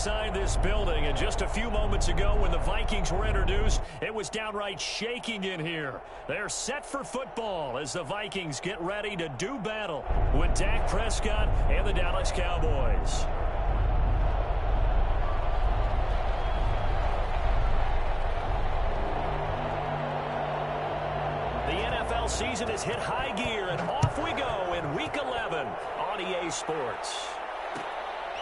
inside this building. And just a few moments ago when the Vikings were introduced, it was downright shaking in here. They're set for football as the Vikings get ready to do battle with Dak Prescott and the Dallas Cowboys. The NFL season has hit high gear, and off we go in Week 11 on EA Sports.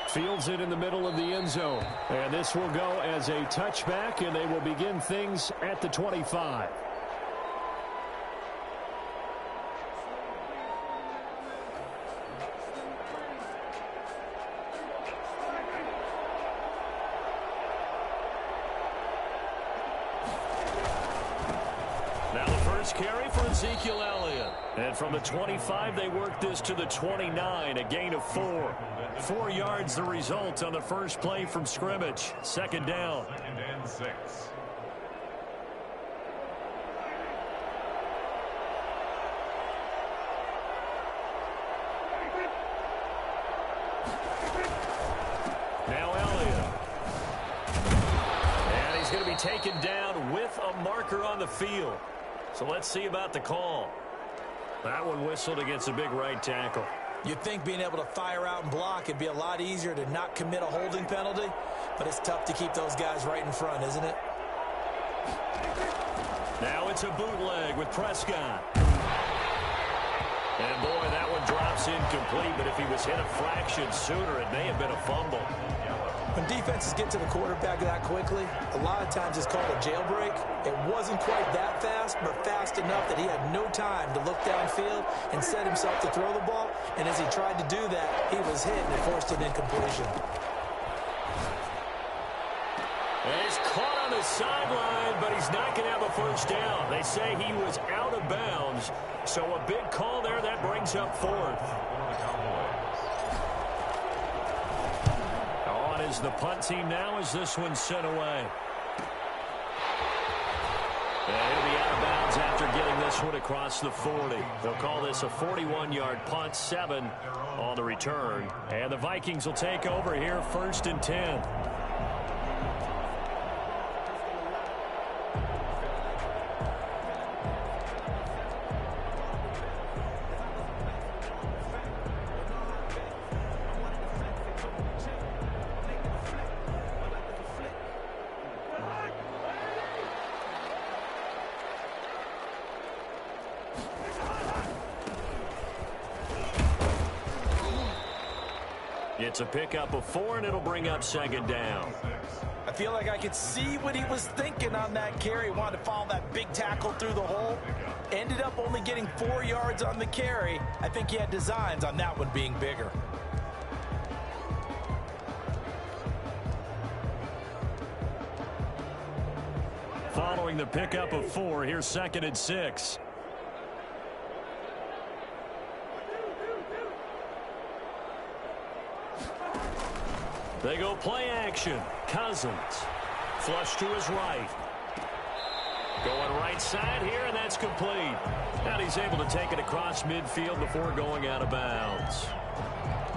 Fields it in the middle of the end zone. And this will go as a touchback, and they will begin things at the 25. Now the first carry for Ezekiel Elliott. And from the 25, they work this to the 29, a gain of 4. 4 yards the result on the first play from scrimmage. Second down. 2nd and 6. Now Elliott. And he's going to be taken down with a marker on the field. So let's see about the call. That one whistled against a big right tackle. You'd think being able to fire out and block it'd be a lot easier to not commit a holding penalty, but it's tough to keep those guys right in front, isn't it? Now it's a bootleg with Prescott. And boy, that one drops incomplete, but if he was hit a fraction sooner, it may have been a fumble. When defenses get to the quarterback that quickly, a lot of times it's called a jailbreak. It wasn't quite that fast, but fast enough that he had no time to look downfield and set himself to throw the ball. And as he tried to do that, he was hit and it forced an incompletion. And he's caught on the sideline, but he's not going to have a first down. They say he was out of bounds, so a big call there that brings up 4th. Is the punt team now as this one's sent away. And he'll be out of bounds after getting this one across the 40. They'll call this a 41-yard punt, 7 on the return. And the Vikings will take over here 1st and 10. It's a pickup of 4, and it'll bring up 2nd down. I feel like I could see what he was thinking on that carry. Wanted to follow that big tackle through the hole. Ended up only getting 4 yards on the carry. I think he had designs on that one being bigger. Following the pickup of 4, here's 2nd and 6. They go play action. Cousins. Flush to his right. Going right side here, and that's complete. Now he's able to take it across midfield before going out of bounds.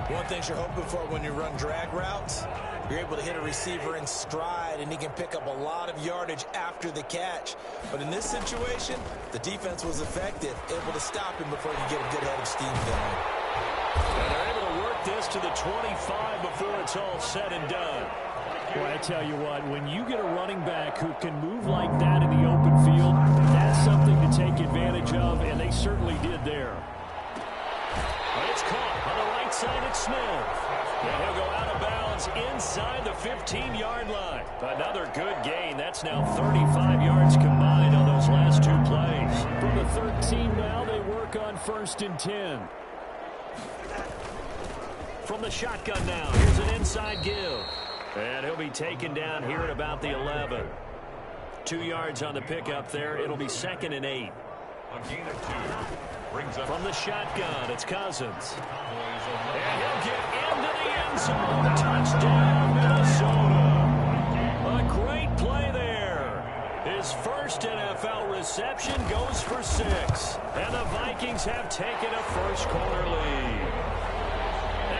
One thing you're hoping for when you run drag routes, you're able to hit a receiver in stride, and he can pick up a lot of yardage after the catch. But in this situation, the defense was effective, able to stop him before he could get a good head of steam going. And they're able to work this to the 25 before it's all said and done. Well, I tell you what, when you get a running back who can move like that in the open field, that's something to take advantage of, and they certainly did there. It's caught on the right side at Smith. And he'll go out of bounds inside the 15-yard line. Another good gain. That's now 35 yards combined on those last 2 plays. From the 13 now, they work on 1st and 10. From the shotgun now, here's an inside give. And he'll be taken down here at about the 11. 2 yards on the pickup there. It'll be 2nd and 8. A gain of 2 brings up. From the shotgun, it's Cousins. And he'll get into the end zone. Touchdown, Minnesota. A great play there. His first NFL reception goes for 6. And the Vikings have taken a first quarter lead.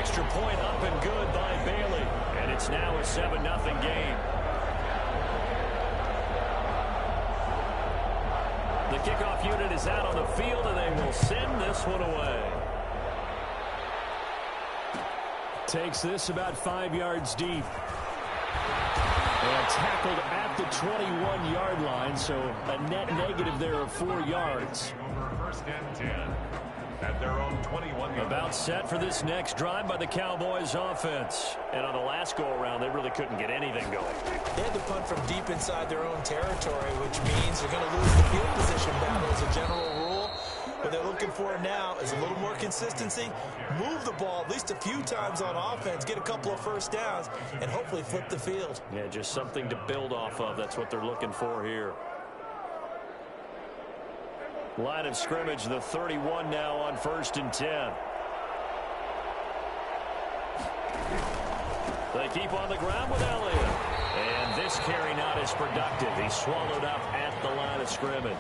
extra point up and good by Bailey. And it's now a 7-0 game. The kickoff unit is out on the field, and they will send this one away. Takes this about 5 yards deep. And tackled at the 21-yard line, so a net negative there of 4 yards. Over 1st and 10 at their own 21. About set for this next drive by the Cowboys offense. And on the last go-around, they really couldn't get anything going. They had to punt from deep inside their own territory, which means they're going to lose the field position battle as a general rule. What they're looking for now is a little more consistency, move the ball at least a few times on offense, get a couple of first downs, and hopefully flip the field. Yeah, just something to build off of. That's what they're looking for here. Line of scrimmage, the 31 now on 1st and 10. They keep on the ground with Elliott. And this carry not as productive. He's swallowed up at the line of scrimmage.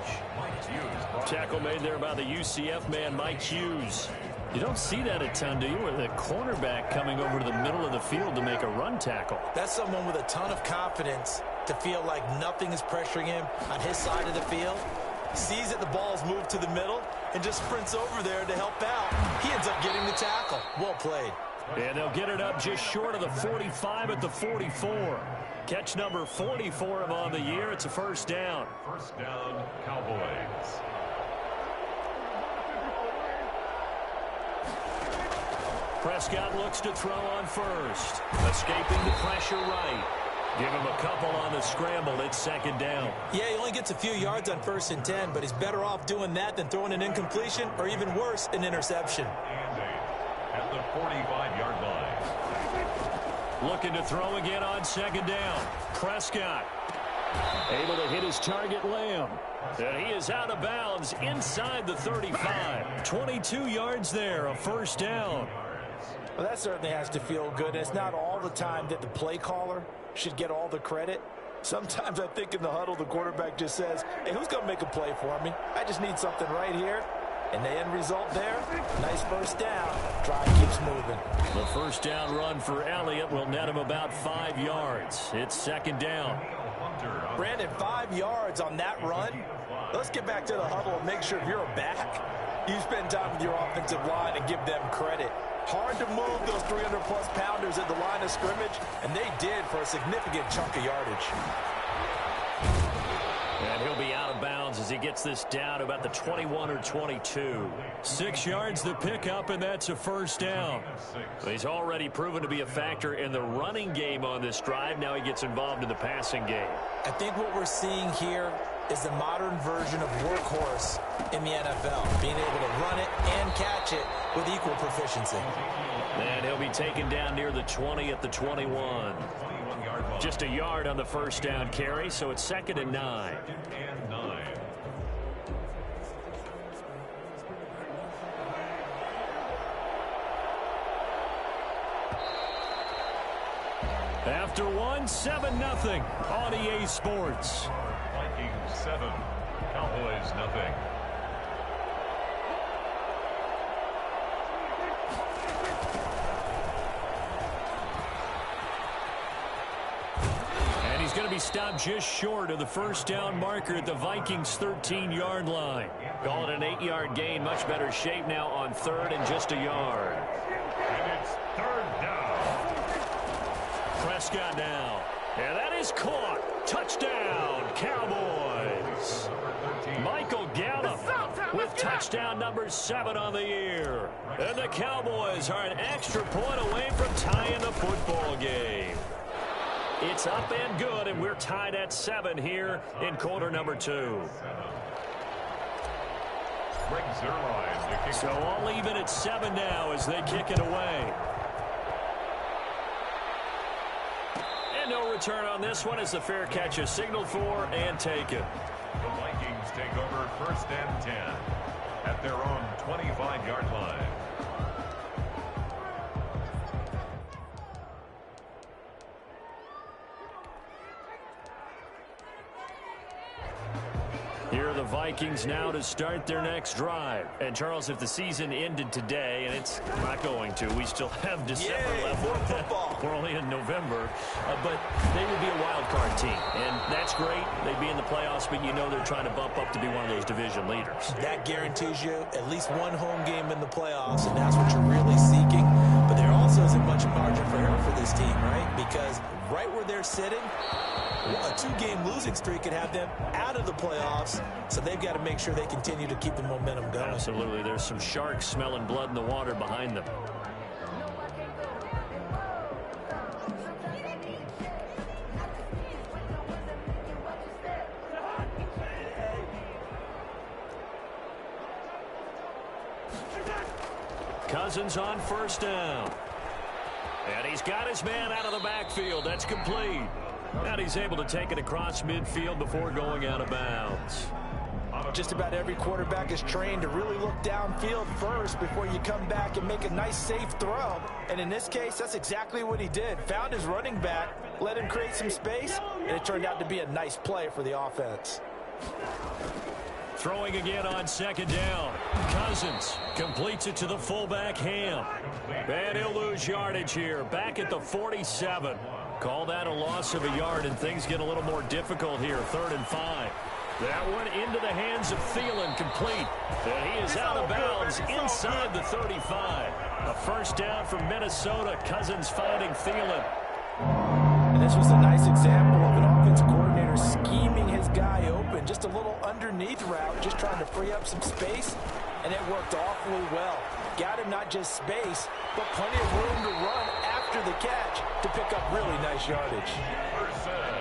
Tackle made there by the UCF man, Mike Hughes. You don't see that a ton, do you? Where the cornerback coming over to the middle of the field to make a run tackle. That's someone with a ton of confidence to feel like nothing is pressuring him on his side of the field. Sees that the ball is moved to the middle and just sprints over there to help out. He ends up getting the tackle. Well played. And they'll get it up just short of the 45 at the 44. Catch number 40 for him on the year. It's a first down. First down, Cowboys. Prescott looks to throw on first. Escaping the pressure right. Give him a couple on the scramble. It's 2nd down. Yeah, he only gets a few yards on 1st and 10, but he's better off doing that than throwing an incompletion or even worse, an interception. And 8 at the 45-yard line. Looking to throw again on 2nd down. Prescott able to hit his target, Lamb. And he is out of bounds inside the 35. 22 yards there, a first down. Well, that certainly has to feel good. And it's not all the time that the play caller should get all the credit. Sometimes I think in the huddle, the quarterback just says, hey, who's going to make a play for me? I just need something right here. And the end result there, nice first down. Drive keeps moving. The first down run for Elliott will net him about 5 yards. It's 2nd down. Brandon, 5 yards on that run. Let's get back to the huddle and make sure if you're a back, you spend time with your offensive line and give them credit. Hard to move those 300-plus pounders at the line of scrimmage, and they did for a significant chunk of yardage. And he'll be out of bounds as he gets this down to about the 21 or 22. 6 yards the pickup, and that's a first down. He's already proven to be a factor in the running game on this drive. Now he gets involved in the passing game. I think what we're seeing here is the modern version of workhorse in the NFL, being able to run it and catch it with equal proficiency. And he'll be taken down near the 20 at the 21. Just a yard on the first down carry, so it's 2nd and 9. After one, 7-0 on EA Sports. Vikings 7, Cowboys nothing. And he's going to be stopped just short of the first down marker at the Vikings' 13-yard line. Call it an 8-yard gain. Much better shape now on 3rd and just a yard. And it's 3rd down. Prescott now. And that is caught. Touchdown, Cowboys. Michael Gallup with touchdown number 7 on the year. And the Cowboys are an extra point away from tying the football game. It's up and good, and we're tied at 7 here in quarter number 2. Greg Zuerlein to kick. So all even at 7 now as they kick it away. And no return on this one as the fair catch is signaled for and taken. The Vikings take over 1st and 10 at their own 25-yard line. Here the Vikings now to start their next drive. And, Charles, if the season ended today, and it's not going to, we still have December left. More football. We're only in November. But they would be a wild card team. And that's great. They'd be in the playoffs, but you know they're trying to bump up to be one of those division leaders. That guarantees you at least one home game in the playoffs, and that's what you're really seeking. But there also isn't much margin for error for this team, right? Because right where they're sitting, a 2-game losing streak could have them out of the playoffs, so they've got to make sure they continue to keep the momentum going. Absolutely. There's some sharks smelling blood in the water behind them. Cousins on first down. And he's got his man out of the backfield. That's complete. And he's able to take it across midfield before going out of bounds. Just about every quarterback is trained to really look downfield first before you come back and make a nice, safe throw. And in this case, that's exactly what he did. Found his running back, let him create some space, and it turned out to be a nice play for the offense. Throwing again on second down. Cousins completes it to the fullback, Ham. And he'll lose yardage here. Back at the 47. Call that a loss of a yard, and things get a little more difficult here. 3rd and 5. That one into the hands of Thielen, complete. And he is out of bounds inside the 35. A first down from Minnesota. Cousins finding Thielen. And this was a nice example of an offensive coordinator scheming his guy open. Just a little underneath route, just trying to free up some space, and it worked awfully well. Got him not just space, but plenty of room to run after the catch to pick up really nice yardage.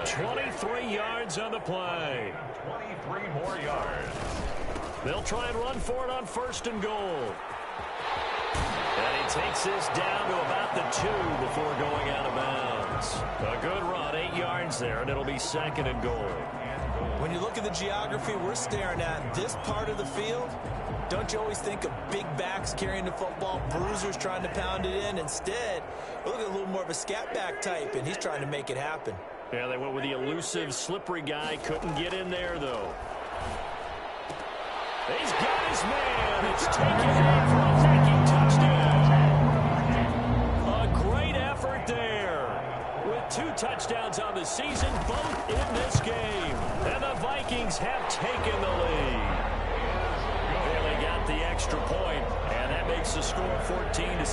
23 yards on the play. 23 more yards. They'll try and run for it on 1st and goal. And he takes this down to about the 2 before going out of bounds. A good run, 8 yards there, and it'll be 2nd and goal. When you look at the geography we're staring at, this part of the field, don't you always think of big backs carrying the football, bruisers trying to pound it in? Instead, look at a little more of a scat back type, and he's trying to make it happen. Yeah, they went with the elusive, slippery guy. Couldn't get in there, though. He's got his man. It's taken in for a Viking touchdown. A great effort there. With 2 touchdowns on the season, both in this game. And the Vikings have taken the lead. They got the extra point, and that makes the score 14-7.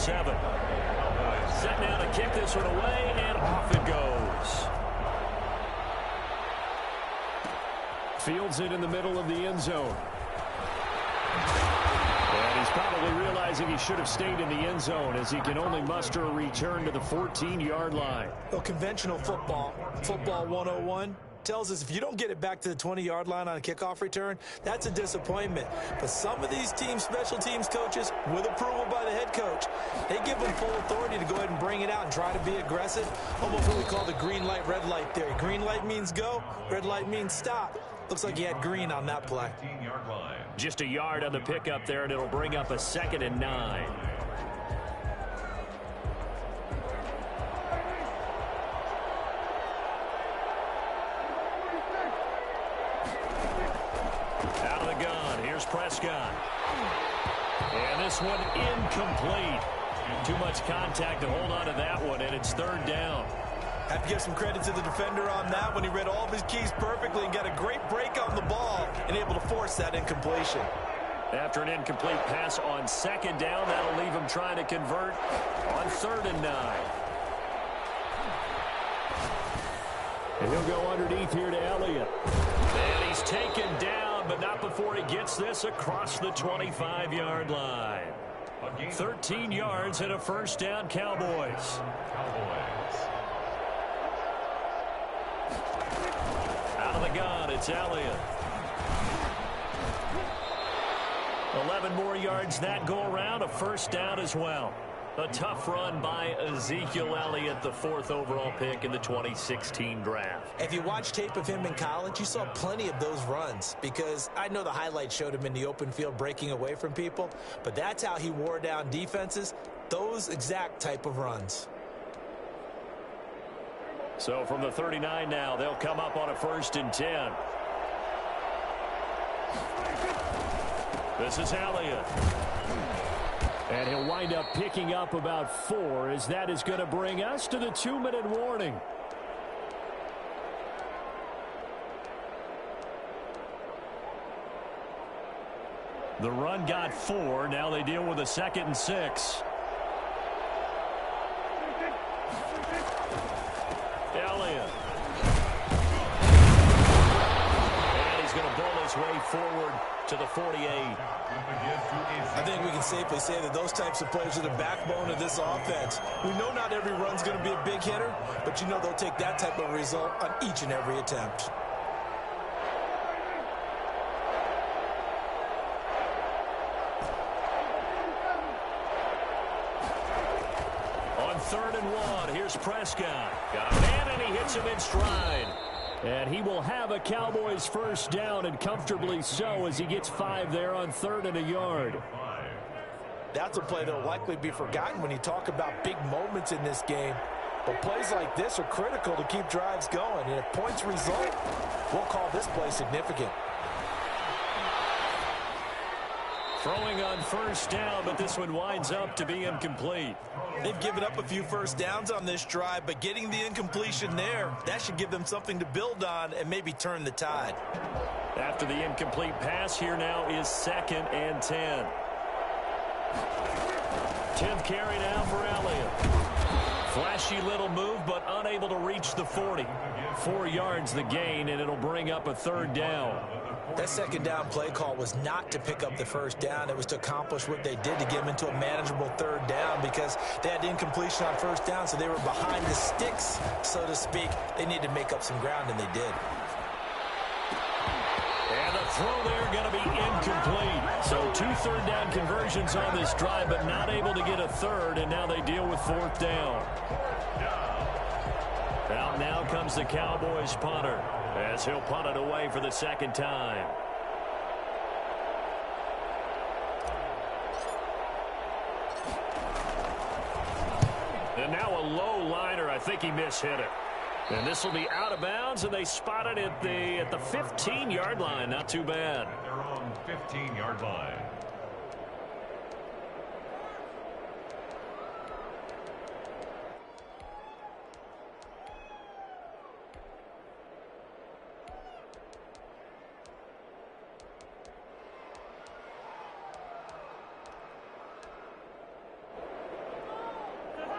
Set now to kick this one away, and off it goes. Fields it in the middle of the end zone. And he's probably realizing he should have stayed in the end zone as he can only muster a return to the 14-yard line. Well, conventional football 101, tells us if you don't get it back to the 20-yard line on a kickoff return, that's a disappointment. But some of these team special teams coaches, with approval by the head coach, they give them full authority to go ahead and bring it out and try to be aggressive. Almost what we call the green light, red light theory. Green light means go, red light means stop. Looks like he had green on that play. Just a yard on the pickup there, and it'll bring up a 2nd and 9. Out of the gun, here's Prescott. And this one incomplete. Too much contact to hold on to that one, and it's 3rd down. Have to give some credit to the defender on that when he read all of his keys perfectly and got a great break on the ball and able to force that incompletion. After an incomplete pass on 2nd down, that'll leave him trying to convert on 3rd and 9. And he'll go underneath here to Elliott. And he's taken down, but not before he gets this across the 25-yard line. 13 yards and a first down, Cowboys. Out of the gun, it's Elliott. 11 more yards that go around, a first down as well. A tough run by Ezekiel Elliott, the 4th overall pick in the 2016 draft. If you watch tape of him in college, you saw plenty of those runs because I know the highlights showed him in the open field breaking away from people, but that's how he wore down defenses, those exact type of runs. So from the 39 now, they'll come up on a 1st and 10. This is Elliott. And he'll wind up picking up about 4, as that is going to bring us to the 2-minute warning. The run got 4. Now they deal with a 2nd and 6. Elliott. And he's going to bowl his way forward to the 48. I think we can safely say that those types of players are the backbone of this offense. We know not every run's going to be a big hitter, but you know they'll take that type of result on each and every attempt. On 3rd and 1, here's Prescott. Got a man, and he hits him in stride. And he will have a Cowboys first down, and comfortably so, as he gets 5 there on 3rd and a yard. That's a play that will likely be forgotten when you talk about big moments in this game. But plays like this are critical to keep drives going. And if points result, we'll call this play significant. Throwing on 1st down, but this one winds up to be incomplete. They've given up a few first downs on this drive, but getting the incompletion there, that should give them something to build on and maybe turn the tide. After the incomplete pass, here now is 2nd and 10. 10th carry now for Elliott. Flashy little move, but unable to reach the 40. 4 yards the gain, and it'll bring up a 3rd down. That 2nd down play call was not to pick up the first down. It was to accomplish what they did to get them into a manageable 3rd down, because they had incompletion on 1st down, so they were behind the sticks, so to speak. They needed to make up some ground, and they did. And the throw there going to be incomplete. So 2 3rd down conversions on this drive, but not able to get a 3rd, and now they deal with 4th down. Out now comes the Cowboys punter, as he'll punt it away for the 2nd time. And now a low liner. I think he mishit it. And this will be out of bounds, and they spot it at the 15-yard line. Not too bad. Their own 15-yard line.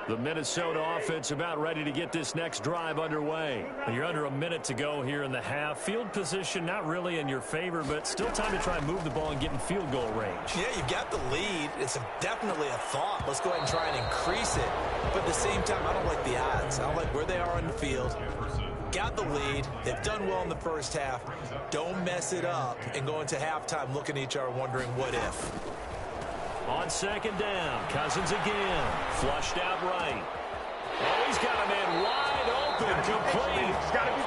The Minnesota offense about ready to get this next drive underway. You're under a minute to go here in the half. Field position not really in your favor, but still time to try and move the ball and get in field goal range. Yeah, you've got the lead. It's definitely a thought. Let's go ahead and try and increase it. But at the same time, I don't like the odds. I don't like where they are on the field. Got the lead. They've done well in the first half. Don't mess it up and go into halftime looking at each other wondering what if. On 2nd down, Cousins again. Flushed out right. Oh, he's got a man wide open, complete.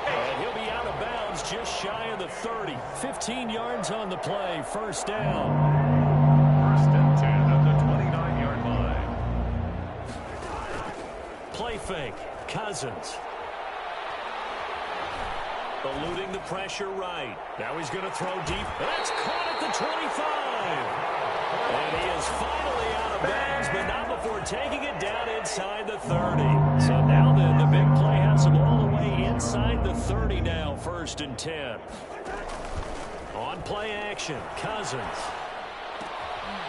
And he'll be out of bounds just shy of the 30. 15 yards on the play, 1st down. 1st and 10 at the 29-yard line. Play fake, Cousins. Eluding the pressure right. Now he's going to throw deep. That's caught at the 25. And he is finally out of bounds, but not before taking it down inside the 30. So now then, the big play has him all the way inside the 30 now, 1st and 10. On play action, Cousins.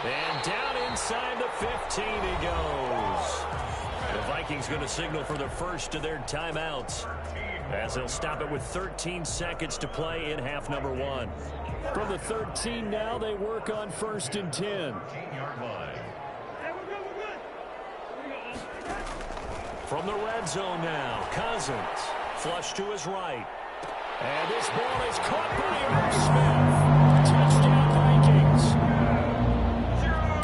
And down inside the 15 he goes. The Vikings going to signal for the first of their timeouts, as they'll stop it with 13 seconds to play in half number 1. From the 13 now, they work on 1st and 10. 15-yard line. From the red zone now, Cousins. Flush to his right. And this ball is caught by Irv Smith. Touchdown, Vikings.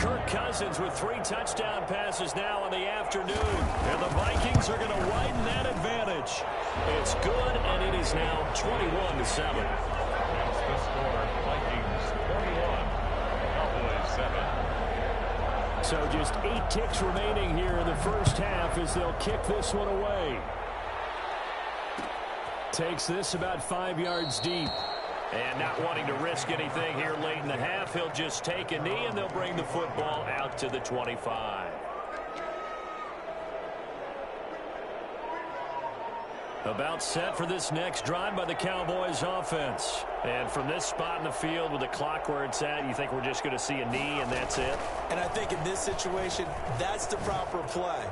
Kirk Cousins with 3 touchdown passes now in the afternoon. And the Vikings are going to widen that advantage. It's good, and it is now 21-7. That's the score. Vikings 41, Cowboys 7. So just 8 ticks remaining here in the first half as they'll kick this one away. Takes this about 5 yards deep. And not wanting to risk anything here late in the half, he'll just take a knee, and they'll bring the football out to the 25. About set for this next drive by the Cowboys offense. And from this spot in the field with the clock where it's at, you think we're just going to see a knee and that's it? And I think in this situation, that's the proper play.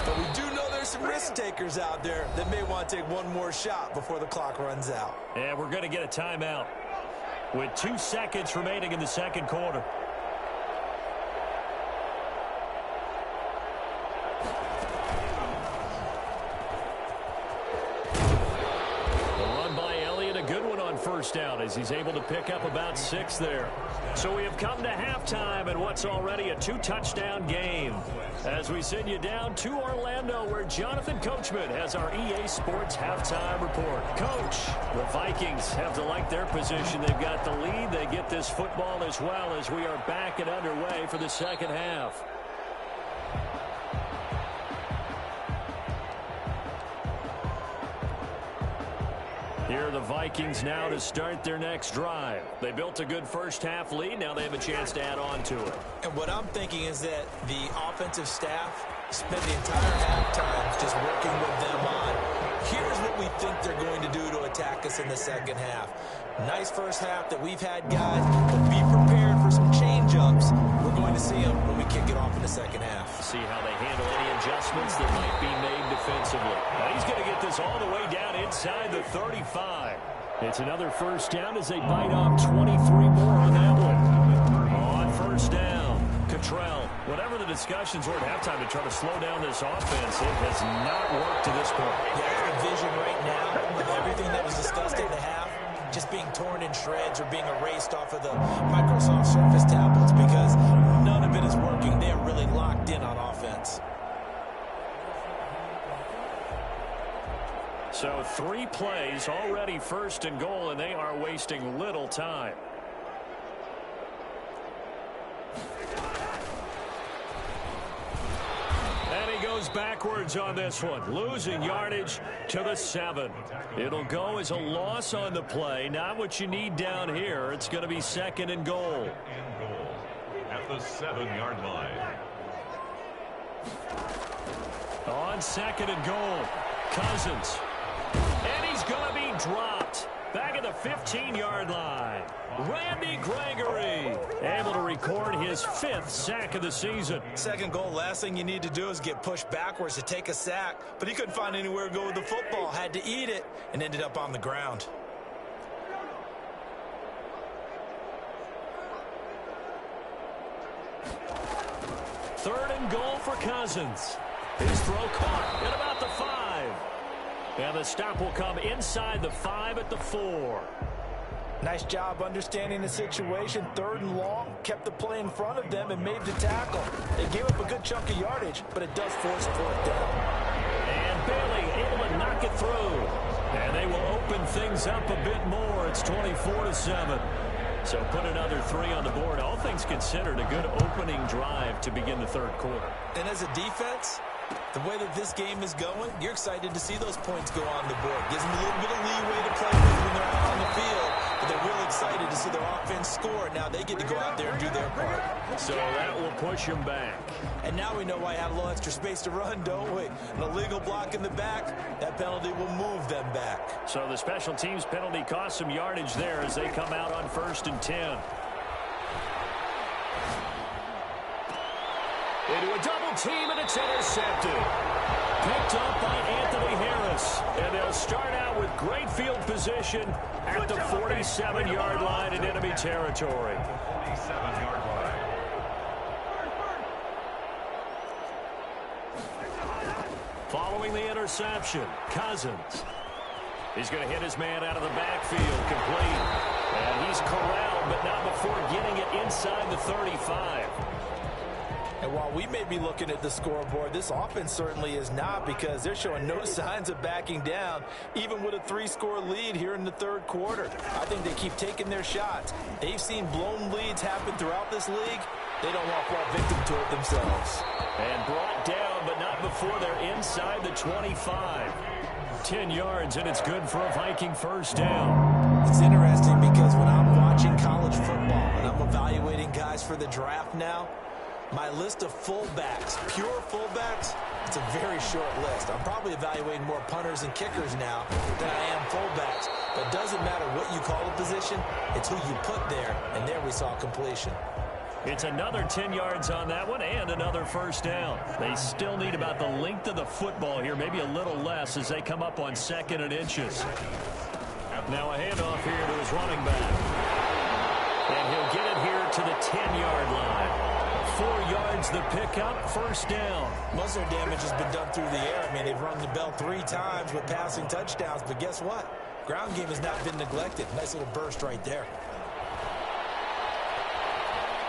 But we do know there's some risk takers out there that may want to take one more shot before the clock runs out. And we're going to get a timeout with 2 seconds remaining in the second quarter. First down as he's able to pick up about 6 there. So we have come to halftime in what's already a 2-touchdown game. As we send you down to Orlando, where Jonathan Coachman has our EA Sports halftime report. Coach, the Vikings have to like their position. They've got the lead. They get this football as well as we are back and underway for the second half. Here are the Vikings now to start their next drive. They built a good first-half lead. Now they have a chance to add on to it. And what I'm thinking is that the offensive staff spent the entire halftime just working with them on, here's what we think they're going to do to attack us in the second half. Nice first half that we've had, guys, but be prepared for some change-ups. We're going to see them when we kick it off in the second half. See how they handle any adjustments that might be made defensively. Now he's going to get this all the way down inside the 35. It's another first down as they bite off 23 more on that one. On first down, Cottrell. Whatever the discussions were at halftime to try to slow down this offense, it has not worked to this point. Yeah, I have a vision right now of everything that was discussed in the half just being torn in shreds or being erased off of the Microsoft Surface tablets because none of it is working. They are really locked in on offense. So 3 plays already first and goal, and they are wasting little time. And he goes backwards on this one, losing yardage to the 7. It'll go as a loss on the play. Not what you need down here. It's going to be second and goal. At the 7-yard line. On second and goal, Cousins. And he's going to be dropped. Back at the 15-yard line. Randy Gregory able to record his 5th sack of the season. Second goal, last thing you need to do is get pushed backwards to take a sack. But he couldn't find anywhere to go with the football. Had to eat it and ended up on the ground. Third and goal for Cousins. His throw caught at about the 5. And the stop will come inside the 5 at the 4. Nice job understanding the situation. Third and long, kept the play in front of them and made the tackle. They gave up a good chunk of yardage, but it does force fourth down. And Bailey able to knock it through. And they will open things up a bit more. It's 24-7. So put another 3 on the board. All things considered, a good opening drive to begin the third quarter. And as a defense, the way that this game is going, you're excited to see those points go on the board. Gives them a little bit of leeway to play with when they're out on the field. But they're really excited to see their offense score. Now they get to go out there and do their part. So that will push them back. And now we know why I have a little extra space to run, don't we? An illegal block in the back, that penalty will move them back. So the special teams penalty cost some yardage there as they come out on 1st and 10. Into a double team, and it's intercepted. Picked up by Anthony Harris. And they'll start out with great field position at the 47-yard line in enemy territory. 47-yard line. Following the interception, Cousins. He's going to hit his man out of the backfield, complete. And he's corralled, but not before getting it inside the 35. And while we may be looking at the scoreboard, this offense certainly is not, because they're showing no signs of backing down, even with a 3-score lead here in the third quarter. I think they keep taking their shots. They've seen blown leads happen throughout this league. They don't want to fall victim to it themselves. And brought down, but not before they're inside the 25. 10 yards, and it's good for a Viking first down. It's interesting because when I'm watching college football and I'm evaluating guys for the draft now, my list of fullbacks, pure fullbacks, it's a very short list. I'm probably evaluating more punters and kickers now than I am fullbacks. But it doesn't matter what you call a position, it's who you put there. And there we saw completion. It's another 10 yards on that one and another first down. They still need about the length of the football here, maybe a little less as they come up on 2nd and inches. Now a handoff here to his running back. And he'll get it here to the 10-yard line. 4 yards the pickup, first down. Most of their damage has been done through the air. I mean, they've rung the bell 3 times with passing touchdowns, but guess what? Ground game has not been neglected. Nice little burst right there.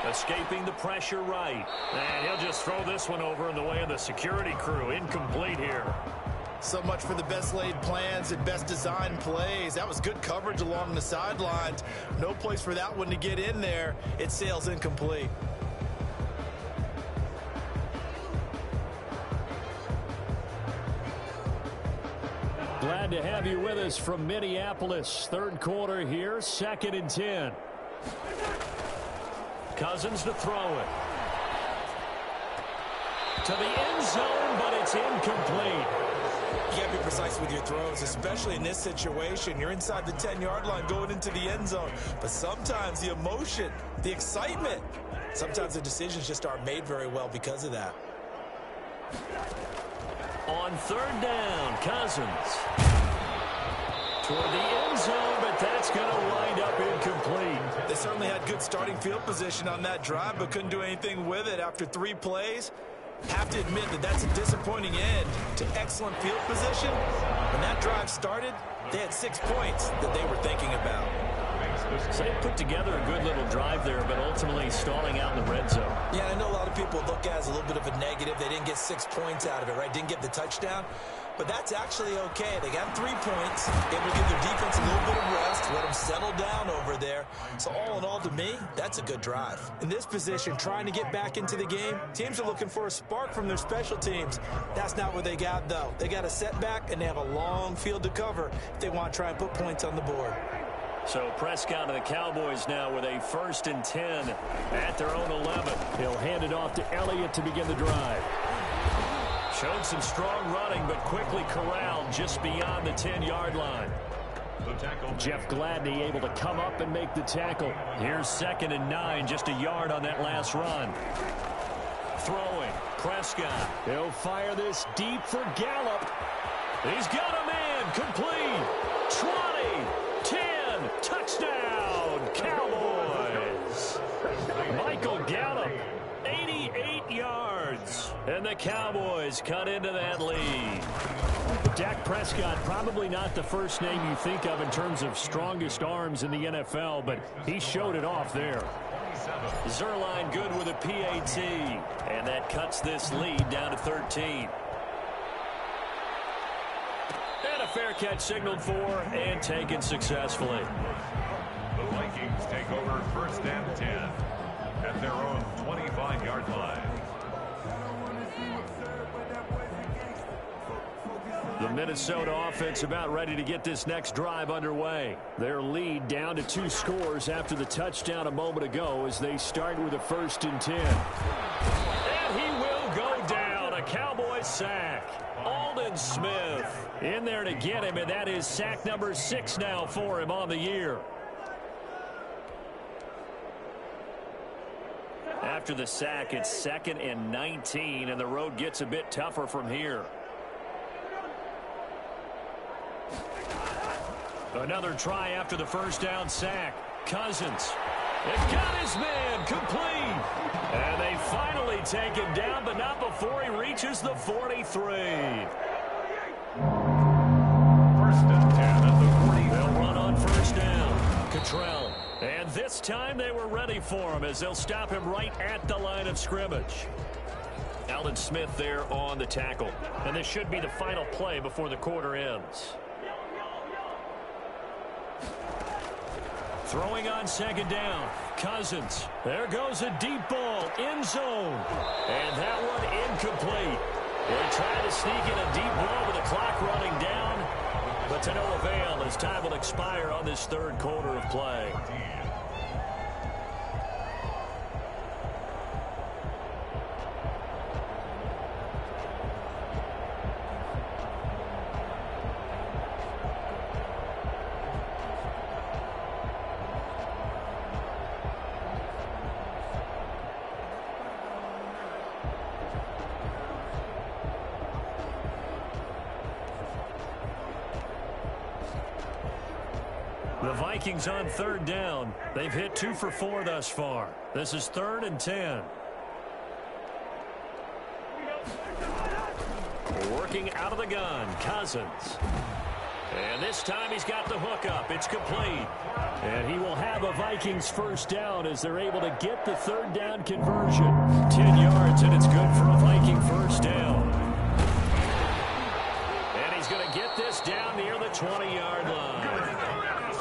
Escaping the pressure right. And he'll just throw this one over in the way of the security crew. Incomplete here. So much for the best laid plans and best designed plays. That was good coverage along the sidelines. No place for that one to get in there. It sails incomplete. Glad to have you with us from Minneapolis. 3rd quarter here, 2nd and 10. Cousins to throw it. To the end zone, but it's incomplete. You got to be precise with your throws, especially in this situation. You're inside the 10-yard line going into the end zone. But sometimes the emotion, the excitement, sometimes the decisions just aren't made very well because of that. On 3rd down, Cousins. Toward the end zone, but that's going to wind up incomplete. They certainly had good starting field position on that drive, but couldn't do anything with it after 3 plays. Have to admit that that's a disappointing end to excellent field position. When that drive started, they had 6 points that they were thinking about. So they put together a good little drive there, but ultimately stalling out in the red zone. Yeah, I know a lot of people look at it as a little bit of a negative. They didn't get 6 points out of it, right? Didn't get the touchdown. But that's actually okay. They got 3 points, able to give their defense a little bit of rest, let them settle down over there. So all in all, to me, that's a good drive. In this position, trying to get back into the game, teams are looking for a spark from their special teams. That's not what they got, though. They got a setback, and they have a long field to cover if they want to try and put points on the board. So Prescott and the Cowboys now with a 1st and 10 at their own 11. He'll hand it off to Elliott to begin the drive. Showed some strong running, but quickly corralled just beyond the 10-yard line. Jeff Gladney able to come up and make the tackle. Here's 2nd and 9, just a yard on that last run. Throwing, Prescott. He'll fire this deep for Gallup. He's got a man, complete. 20, 10, touchdown, Cowboys. Michael Gallup, 88 yards. And the Cowboys cut into that lead. Dak Prescott, probably not the first name you think of in terms of strongest arms in the NFL, but he showed it off there. Zuerlein good with a PAT. And that cuts this lead down to 13. And a fair catch signaled for and taken successfully. The Vikings take over 1st and 10 at their own 25-yard line. The Minnesota offense about ready to get this next drive underway. Their lead down to 2 scores after the touchdown a moment ago as they start with a 1st and 10. And he will go down. A Cowboy sack. Aldon Smith in there to get him, and that is sack number 6 now for him on the year. After the sack, it's 2nd and 19, and the road gets a bit tougher from here. Another try after the 1st down sack. Cousins. It got his man complete. And they finally take him down, but not before he reaches the 43. 1st and 10 at the 40. They'll run on 1st down. Cottrell. And this time they were ready for him as they'll stop him right at the line of scrimmage. Aldon Smith there on the tackle. And this should be the final play before the quarter ends. Throwing on 2nd down. Cousins. There goes a deep ball. End zone. And that one incomplete. They try to sneak in a deep ball with the clock running down. But to no avail as time will expire on this third quarter of play. The Vikings on third down. They've hit 2 for 4 thus far. This is 3rd and 10. Working out of the gun, Cousins. And this time he's got the hook up. It's complete. And he will have a Vikings first down as they're able to get the third down conversion. 10 yards, and it's good for a Viking first down. And he's going to get this down near the 20-yard line.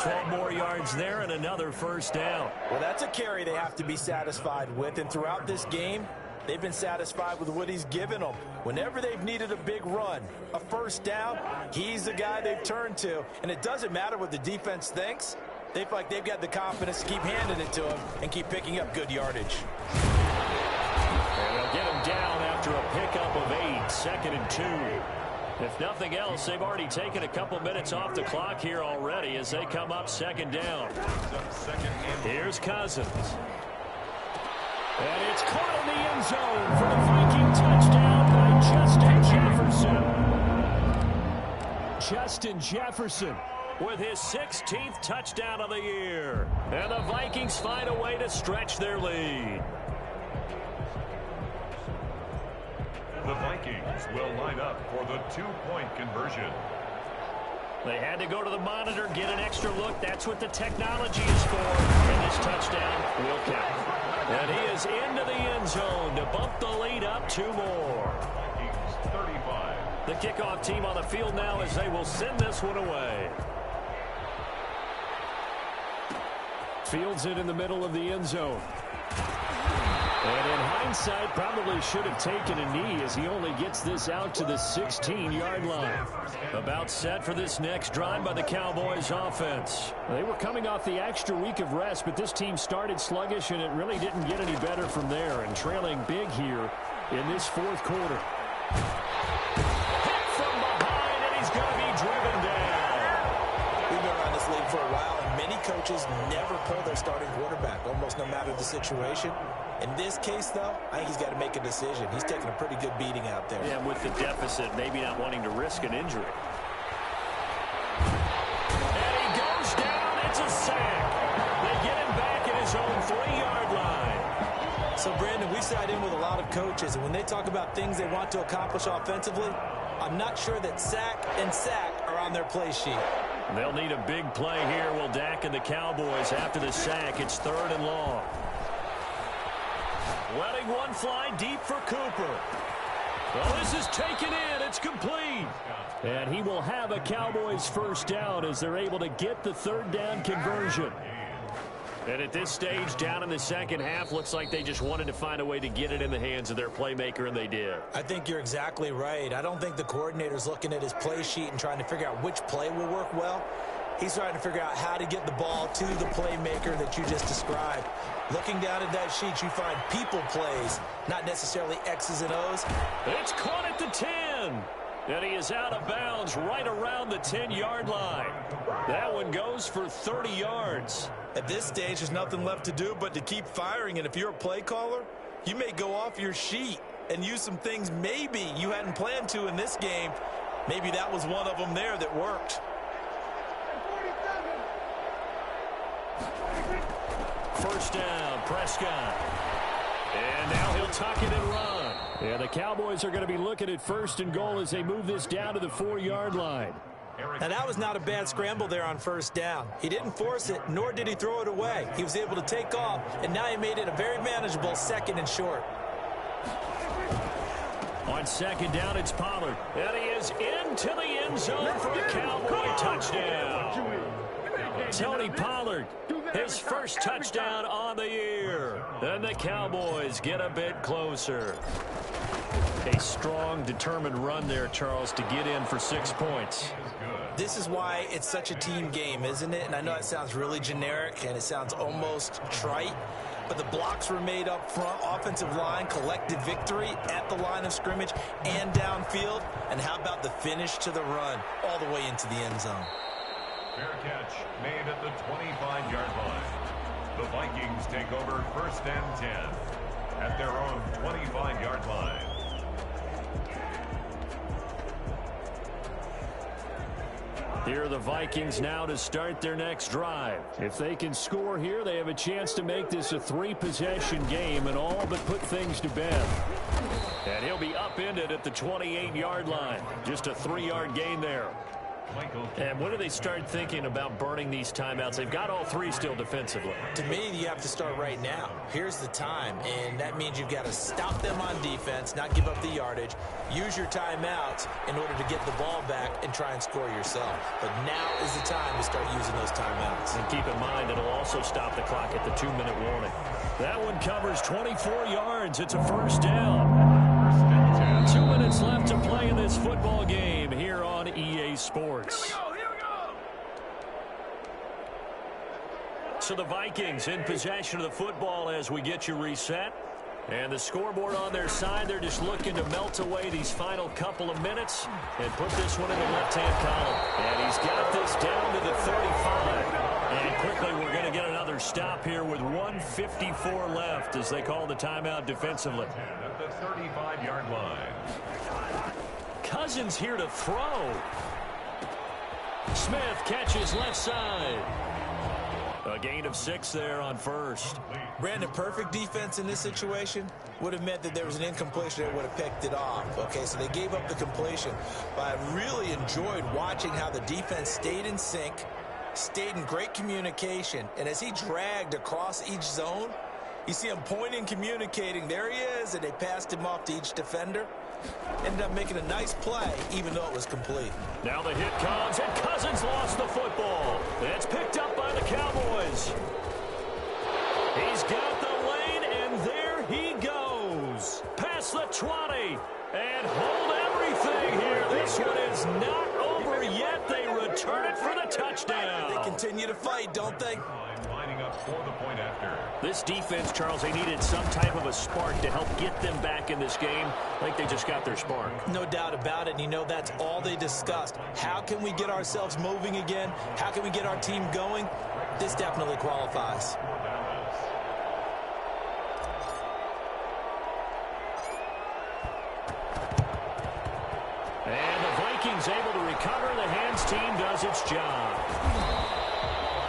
12 more yards there and another first down. Well, that's a carry they have to be satisfied with. And throughout this game, they've been satisfied with what he's given them. Whenever they've needed a big run, a first down, he's the guy they've turned to. And it doesn't matter what the defense thinks. They feel like they've got the confidence to keep handing it to him and keep picking up good yardage. And they'll get him down after a pickup of 8, 2nd and 2. If nothing else, they've already taken a couple minutes off the clock here already as they come up 2nd down. Here's Cousins. And it's caught in the end zone for the Viking touchdown by Justin Jefferson. Justin Jefferson with his 16th touchdown of the year. And the Vikings find a way to stretch their lead. The Vikings will line up for the 2-point conversion. They had to go to the monitor, get an extra look. That's what the technology is for. And this touchdown will count. And he is into the end zone to bump the lead up 2 more. Vikings 35. The kickoff team on the field now as they will send this one away. Fields it in the middle of the end zone. And in hindsight, probably should have taken a knee as he only gets this out to the 16-yard line. About set for this next drive by the Cowboys offense. They were coming off the extra week of rest, but this team started sluggish, and it really didn't get any better from there. And trailing big here in this 4th quarter. Hit from behind, and he's going to be driven down. We've been around this league for a while, and many coaches never pull their starting quarterback, almost no matter the situation. In this case, though, I think he's got to make a decision. He's taking a pretty good beating out there. Yeah, with the deficit, maybe not wanting to risk an injury. And he goes down. It's a sack. They get him back at his own 3-yard line. So, Brandon, we sat in with a lot of coaches, and when they talk about things they want to accomplish offensively, I'm not sure that sack and sack are on their play sheet. They'll need a big play here, will Dak and the Cowboys after the sack. It's 3rd and long. Letting one fly deep for Cooper. Well, this is taken in. It's complete. And he will have a Cowboys first down as they're able to get the third down conversion. And at this stage, down in the second half, looks like they just wanted to find a way to get it in the hands of their playmaker, and they did. I think you're exactly right. I don't think the coordinator's looking at his play sheet and trying to figure out which play will work well. He's trying to figure out how to get the ball to the playmaker that you just described. Looking down at that sheet, you find people plays, not necessarily X's and O's. It's caught at the 10. And he is out of bounds right around the 10-yard line. That one goes for 30 yards. At this stage, there's nothing left to do but to keep firing. And if you're a play caller, you may go off your sheet and use some things maybe you hadn't planned to in this game. Maybe that was one of them there that worked. First down, Prescott. And now he'll tuck it and run. And the Cowboys are going to be looking at 1st and goal as they move this down to the 4-yard line. Now, that was not a bad scramble there on 1st down. He didn't force it, nor did he throw it away. He was able to take off, and now he made it a very manageable 2nd and short. On 2nd down, it's Pollard. And he is into the end zone for a Cowboy touchdown. Tony Pollard, his first touchdown on the year. And the Cowboys get a bit closer. A strong, determined run there, Charles, to get in for 6 points. This is why it's such a team game, isn't it? And I know it sounds really generic and it sounds almost trite, but the blocks were made up front. Offensive line collected victory at the line of scrimmage and downfield. And how about the finish to the run all the way into the end zone? Fair catch made at the 25-yard line. The Vikings take over 1st and 10 at their own 25-yard line. Here are the Vikings now to start their next drive. If they can score here, they have a chance to make this a 3-possession game and all but put things to bed. And he'll be upended at the 28-yard line. Just a 3-yard gain there. And when do they start thinking about burning these timeouts? They've got all 3 still defensively. To me, you have to start right now. Here's the time, and that means you've got to stop them on defense, not give up the yardage, use your timeouts in order to get the ball back and try and score yourself. But now is the time to start using those timeouts. And keep in mind, it'll also stop the clock at the 2-minute warning. That one covers 24 yards. It's a first down. 2 minutes left to play in this football game here on EA Sports. Here we go. So the Vikings in possession of the football as we get you reset. And the scoreboard on their side, they're just looking to melt away these final couple of minutes and put this one in the left-hand column. And he's got this down to the 35. And quickly we're going to get another stop here with 1:54 left as they call the timeout defensively. At the 35-yard line. Cousins here to throw. Smith catches left side. A gain of 6 there on first. Brandon, perfect defense in this situation would have meant that there was an incompletion that would have picked it off. Okay, so they gave up the completion. But I really enjoyed watching how the defense stayed in sync, stayed in great communication, and as he dragged across each zone, you see him pointing, communicating. There he is, and they passed him off to each defender. Ended up making a nice play, even though it was complete. Now the hit comes, and Cousins lost the football. It's picked up by the Cowboys. He's got the lane, and there he goes. Past the 20, and hold everything here. This one is not over yet. They return it for the touchdown. They continue to fight, don't they? Lining up for the point after. This defense, Charles, they needed some type of a spark to help get them back in this game. I think they just got their spark. No doubt about it. And you know, that's all they discussed. How can we get ourselves moving again? How can we get our team going? This definitely qualifies. And the Vikings able to recover. The hands team does its job.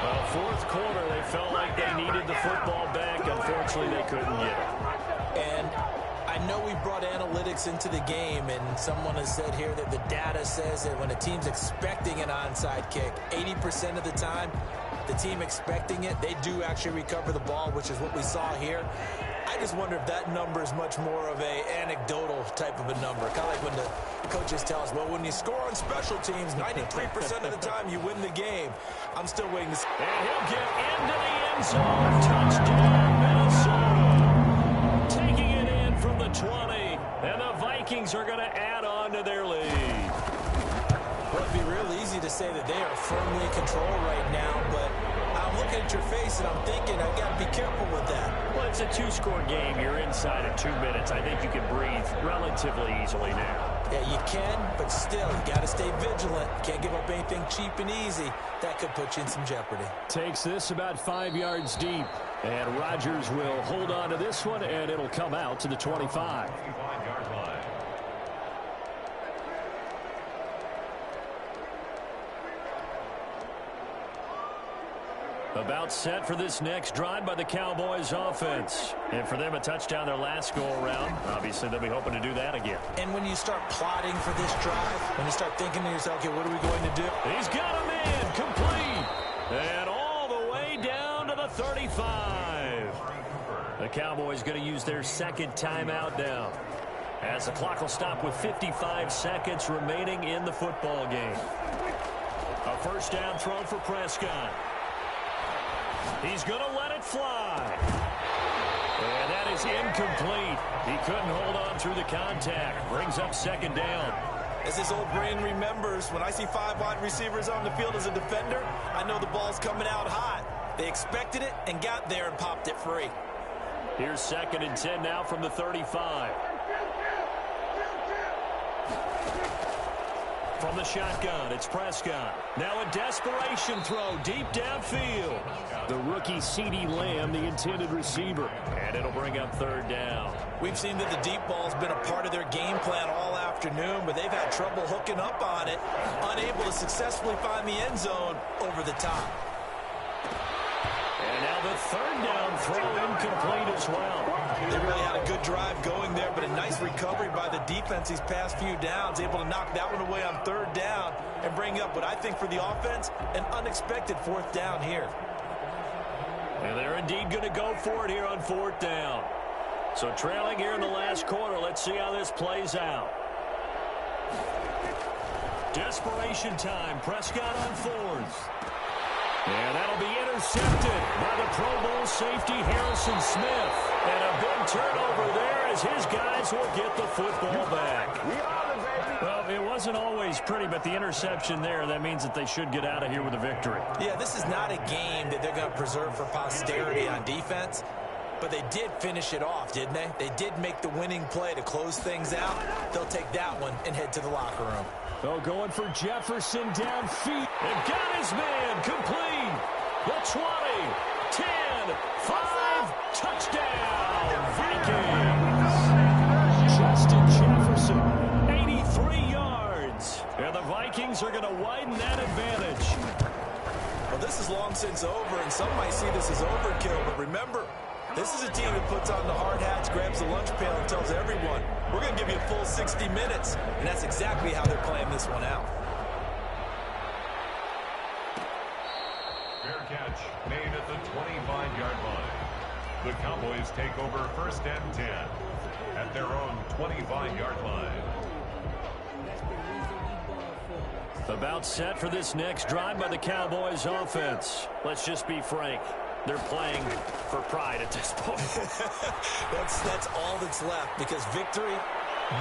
Well, fourth quarter, they felt like they needed the football back. Unfortunately, they couldn't get it. And I know we brought analytics into the game, and someone has said here that the data says that when a team's expecting an onside kick, 80% of the time, the team expecting it, they do actually recover the ball, which is what we saw here. I just wonder if that number is much more of a anecdotal type of a number. Kind of like when the coaches tell us, well, when you score on special teams, 93% of the time you win the game. I'm still waiting to see. And he'll get into the end zone. Touchdown, Minnesota. Taking it in from the 20. And the Vikings are going to add on to their lead. Well, it'd be real easy to say that they are firmly in control right now, but I'm looking at your face and I'm thinking I've got to be careful with that. Well, it's a 2-score game. You're inside of 2 minutes. I think you can breathe relatively easily now. Yeah, you can, but still, you got to stay vigilant. Can't give up anything cheap and easy. That could put you in some jeopardy. Takes this about 5 yards deep. And Rodgers will hold on to this one, and it'll come out to the 25. 25-yard line. About set for this next drive by the Cowboys offense. And for them, a touchdown their last go-around. Obviously, they'll be hoping to do that again. And when you start plotting for this drive, when you start thinking to yourself, okay, what are we going to do? He's got a man complete. And all the way down to the 35. The Cowboys going to use their second timeout now, as the clock will stop with 55 seconds remaining in the football game. A first down throw for Prescott. He's going to let it fly. And that is incomplete. He couldn't hold on through the contact. Brings up second down. As his old brain remembers, when I see 5 wide receivers on the field as a defender, I know the ball's coming out hot. They expected it and got there and popped it free. Here's 2nd and 10 now from the 35. From the shotgun, it's Prescott. Now a desperation throw deep downfield. The rookie CeeDee Lamb, the intended receiver. And it'll bring up 3rd down. We've seen that the deep ball's been a part of their game plan all afternoon, but they've had trouble hooking up on it, unable to successfully find the end zone over the top. And now the 3rd down throw incomplete as well. They really had a good drive going there, but a nice recovery by the defense these past few downs, able to knock that one away on 3rd down and bring up what I think for the offense, an unexpected 4th down here. And they're indeed going to go for it here on 4th down. So trailing here in the last quarter, let's see how this plays out. Desperation time, Prescott on 4th. And that'll be intercepted by the Pro Bowl safety Harrison Smith. And a big turnover there as his guys will get the football back. Well, it wasn't always pretty, but the interception there, that means that they should get out of here with a victory. Yeah, this is not a game that they're going to preserve for posterity on defense, but they did finish it off, didn't they? They did make the winning play to close things out. They'll take that one and head to the locker room. Oh, going for Jefferson downfield. And got his man complete. The 20, 10, 5, touchdown, Vikings. Justin Jefferson. 83 yards. And the Vikings are going to widen that advantage. Well, this is long since over, and some might see this as overkill, but remember, this is a team that puts on the hard hats, grabs the lunch pail, and tells everyone, we're going to give you a full 60 minutes. And that's exactly how they're playing this one out. Fair catch made at the 25-yard line. The Cowboys take over 1st and 10 at their own 25-yard line. About set for this next drive by the Cowboys offense. Let's just be frank. They're playing for pride at this point. That's all that's left, because victory,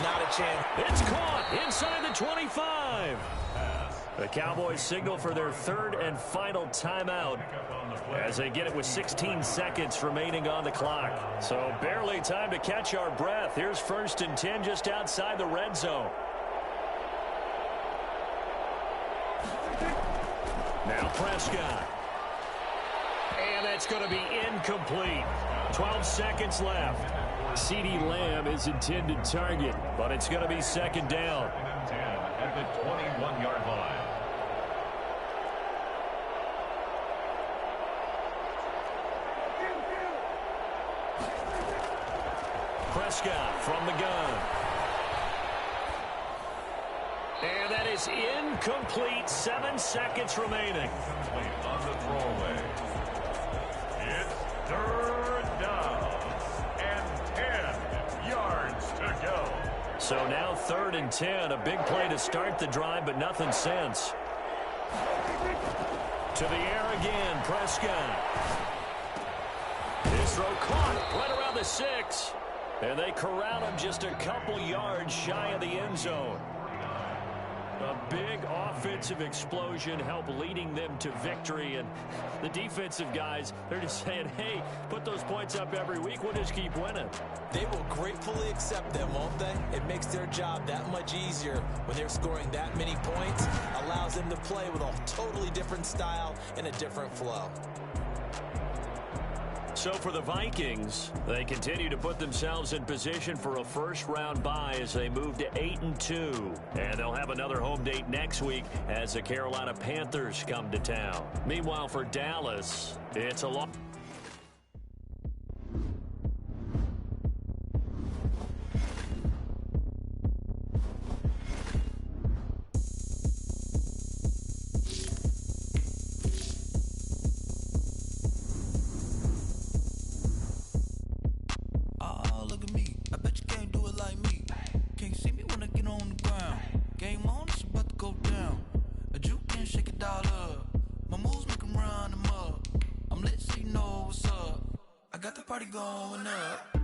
not a chance. It's caught inside the 25. The Cowboys signal for their 3rd and final timeout as they get it with 16 seconds remaining on the clock. So barely time to catch our breath. Here's 1st and 10 just outside the red zone. Now Prescott. And that's going to be incomplete. 12 seconds left. CeeDee Lamb is intended target, but it's going to be 2nd down. 2nd and 10 at the 21-yard line. Prescott from the gun. And that is incomplete. 7 seconds remaining. Complete on the throwaway. It's 3rd down and 10 yards to go. So now 3rd and 10. A big play to start the drive, but nothing since. To the air again, Prescott. His throw caught right around the 6. And they corral him just a couple yards shy of the end zone. A big offensive explosion helped leading them to victory. And the defensive guys, they're just saying, hey, put those points up every week. We'll just keep winning. They will gratefully accept them, won't they? It makes their job that much easier when they're scoring that many points. Allows them to play with a totally different style and a different flow. So for the Vikings, they continue to put themselves in position for a first-round bye as they move to 8-2. And they'll have another home date next week as the Carolina Panthers come to town. Meanwhile, for Dallas, it's a long... Got the party going up.